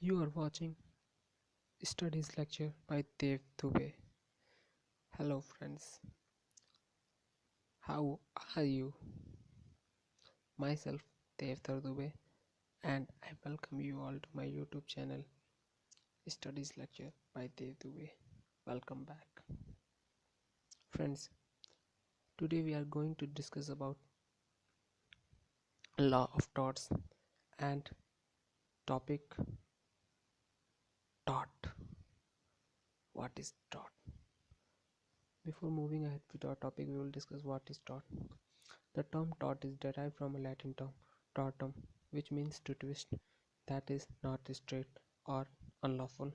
You are watching Studies Lecture by Dev Dubey. Hello friends, how are you? Myself Dev Dubey and I welcome you all to my YouTube channel Studies Lecture by Dev Dubey. Welcome back. Friends, today we are going to discuss about law of torts and topic tort. What is tort? Before moving ahead with our topic, we will discuss what is tort. The term tort is derived from a Latin term, tortum, which means to twist, that is, not straight or unlawful.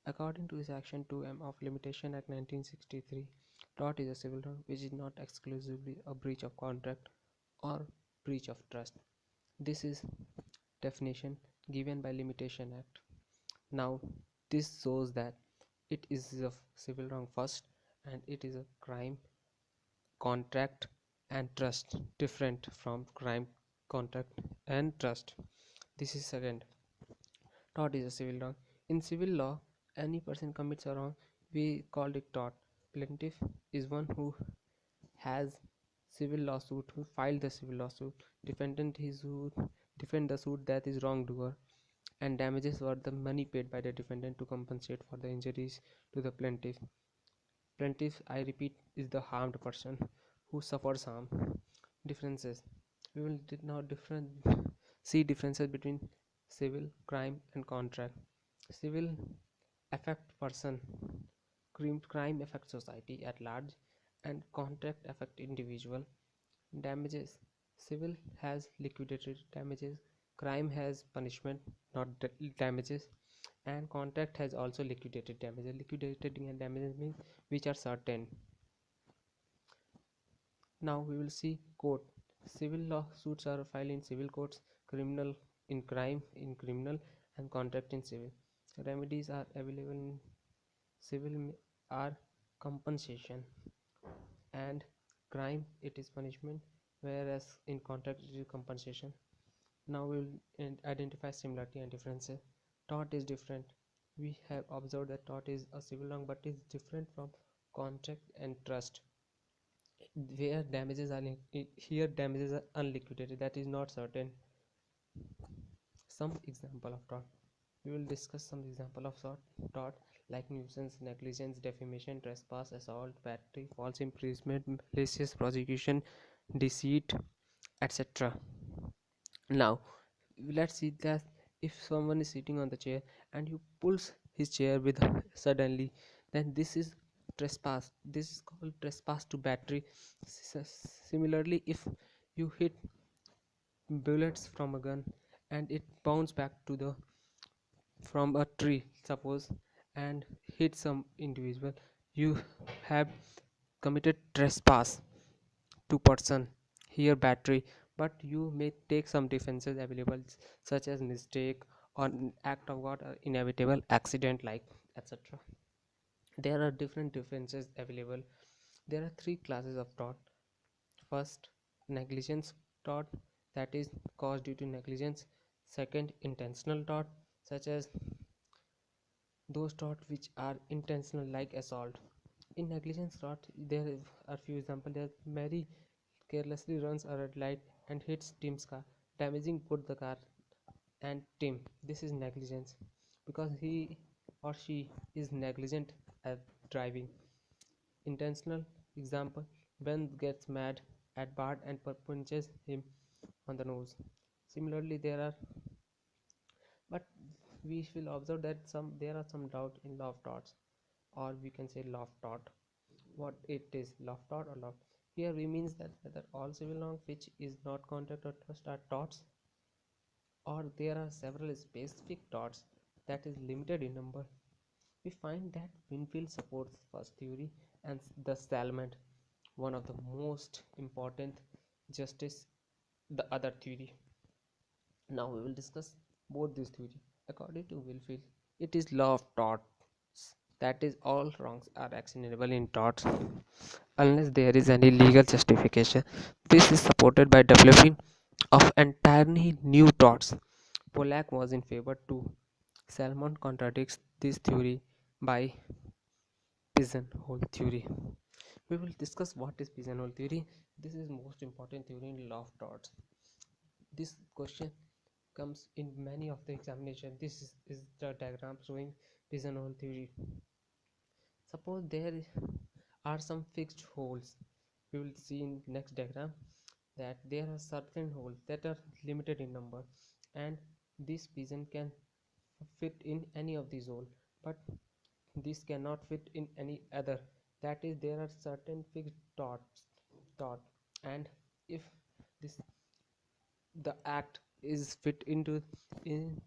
According to Section 2M of Limitation Act 1963, tort is a civil wrong which is not exclusively a breach of contract or breach of trust. This is definition given by Limitation Act. Now, this shows that it is a civil wrong first and it is a crime, contract and trust, different from crime, contract and trust. This is second. Tort is a civil wrong. In civil law, any person commits a wrong, we call it tort. Plaintiff is one who has civil lawsuit, who filed the civil lawsuit. Defendant is who defend the suit, that is wrongdoer. And damages were the money paid by the defendant to compensate for the injuries to the plaintiff. Plaintiff, I repeat, is the harmed person who suffers harm. Differences. We will now see differences between civil, crime and contract. Civil affect person, crime affect society at large, and contract affect individual. Damages. Civil has liquidated damages, crime has punishment, not damages, and contract has also liquidated damages. Liquidated damages means which are certain. Now we will see court. Civil lawsuits are filed in civil courts, criminal in crime in criminal, and contract in civil. Remedies are available in civil are compensation, and crime it is punishment, whereas in contract it is compensation. Now we will identify similarity and differences. Tort is different. We have observed that tort is a civil wrong but is different from contract and trust, where damages are here damages are unliquidated, that is not certain. Some example of tort, we will discuss some example of tort like nuisance, negligence, defamation, trespass, assault, battery, false imprisonment, malicious prosecution, deceit, etc. Now let's see that if someone is sitting on the chair and you pulls his chair with suddenly, then this is trespass. This is called trespass to battery. Similarly, if you hit bullets from a gun and it bounces back to the from a tree suppose and hit some individual, you have committed trespass to person, here battery, but you may take some defenses available such as mistake or act of god or inevitable accident like etc. There are different defenses available. There are three classes of tort. First, negligence tort, that is caused due to negligence. Second, intentional tort, such as those tort which are intentional like assault. In negligence tort there are few examples. There, Mary carelessly runs a red light and hits Tim's car, damaging both the car and Tim. This is negligence because he or she is negligent at driving. Intentional example, Ben gets mad at Bart and punches him on the nose. Similarly, there are, but we will observe that there are some doubt in law of torts, or we can say law of tort. What it is, law of tort or law? Here we means that whether all civil wrong which is not contract or trust are torts, or there are several specific torts that is limited in number. We find that Winfield supports first theory and the Salmond, one of the most important, justice the other theory. Now we will discuss both these theory. According to Winfield, it is law of torts, that is all wrongs are actionable in torts unless there is any legal justification. This is supported by developing of entirely new torts. Pollack was in favor too. Salmon contradicts this theory by pigeonhole theory. We will discuss what is pigeonhole theory. This is most important theory in law of torts. This question comes in many of the examination. This is the diagram showing pigeonhole theory. Suppose there are some fixed holes. We will see in next diagram that there are certain holes that are limited in number, and this pigeon can fit in any of these holes, but this cannot fit in any other. That is, there are certain fixed dot, and if this the act is fit into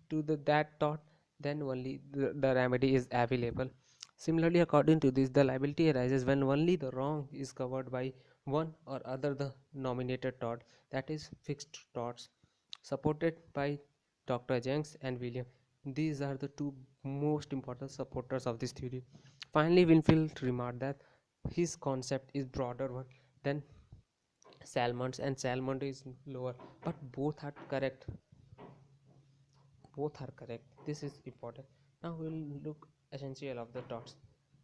that dot, then only the remedy is available. Similarly, according to this, the liability arises when only the wrong is covered by one or other the nominated tort, that is fixed torts, supported by Dr. Jenks and William. These are the two most important supporters of this theory. Finally, Winfield remarked that his concept is broader one than Salmon's, and Salmon is lower, but both are correct. This is important. Now we will look essential of the torts.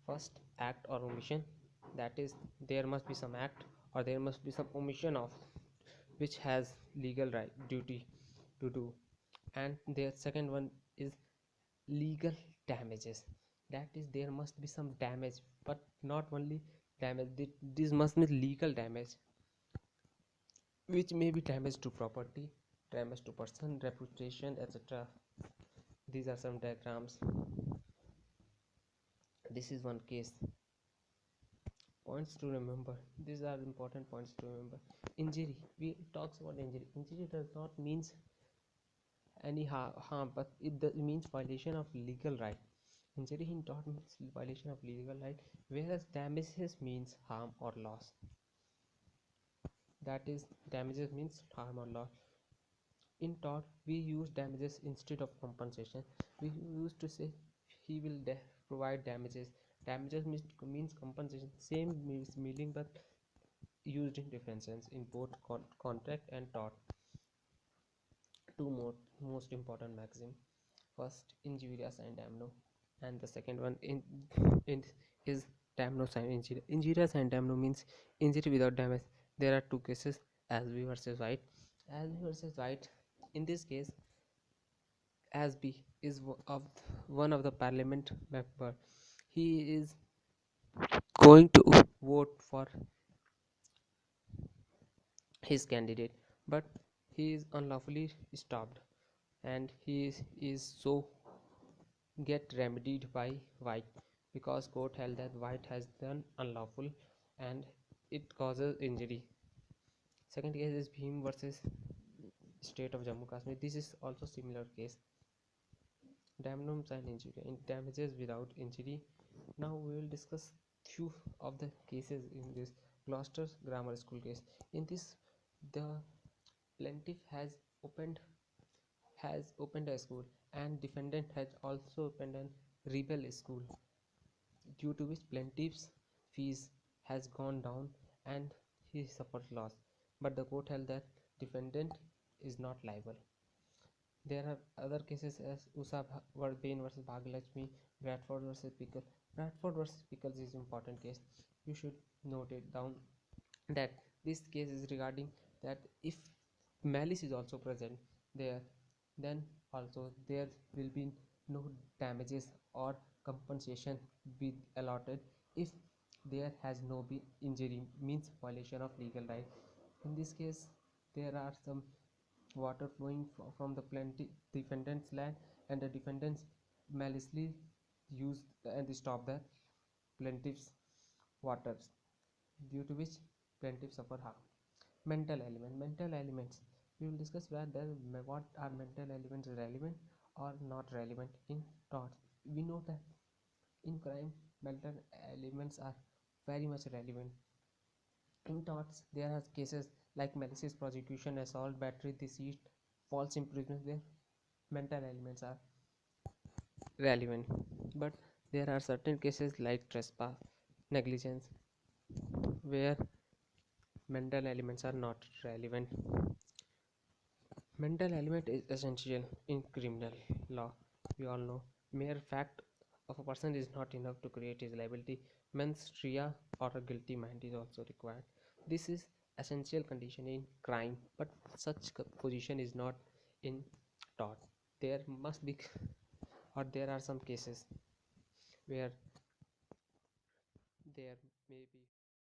First, act or omission, that is, there must be some act or there must be some omission of which has legal right duty to do. And the second one is legal damages, that is, there must be some damage, but not only damage, this must be legal damage, which may be damage to property, damage to person, reputation, etc. These are some diagrams. This is one case. Points to remember, these are important points to remember. Injury, we talks about injury. Injury does not means any harm, but it means violation of legal right. Injury in tort means violation of legal right, whereas damages means harm or loss. That is, damages means harm or loss. In tort, we use damages instead of compensation. We used to say he will provide damages. Damages means compensation. Same meaning, but used in different sense in both contract and tort. Two more most important maxim. First, injurious and damno, and the second one in is damno sign injury. Injurious and damno means injury without damage. There are two cases, as B versus White. As B versus White, in this case, as B is one of the parliament member. He is going to vote for his candidate, but he is unlawfully stopped, and he is so get remedied by White, because court held that White has done unlawful and it causes injury. Second case is Bhim versus state of Jammu Kashmir. This is also similar case. Damnums and injury in damages without injury. Now we will discuss few of the cases in this Gloucester grammar school case. In this, the plaintiff has opened a school, and defendant has also opened a rebel school, due to which plaintiff's fees has gone down and he suffered loss, but the court held that defendant is not liable. There are other cases as Usha Bain versus Bhagalakshmi, Bradford versus Pickle. Bradford versus Pickles is important case. You should note it down that this case is regarding that if malice is also present there, then also there will be no damages or compensation be allotted if there has no been injury, means violation of legal right. In this case, there are some water flowing from the plaintiff defendant's land, and the defendants maliciously used and stop the plaintiff's waters, due to which plaintiff suffer harm. Mental elements, we will discuss what are mental elements relevant or not relevant in torts. We know that in crime, mental elements are very much relevant. In torts, there are cases like malicious prosecution, assault, battery, deceit, false imprisonment, where mental elements are relevant. But there are certain cases like trespass, negligence, where mental elements are not relevant. Mental element is essential in criminal law. we all know mere fact of a person is not enough to create his liability. Mens rea or a guilty mind is also required. This is essential condition in crime, but such position is not in tort. There must be or there are some cases where there may be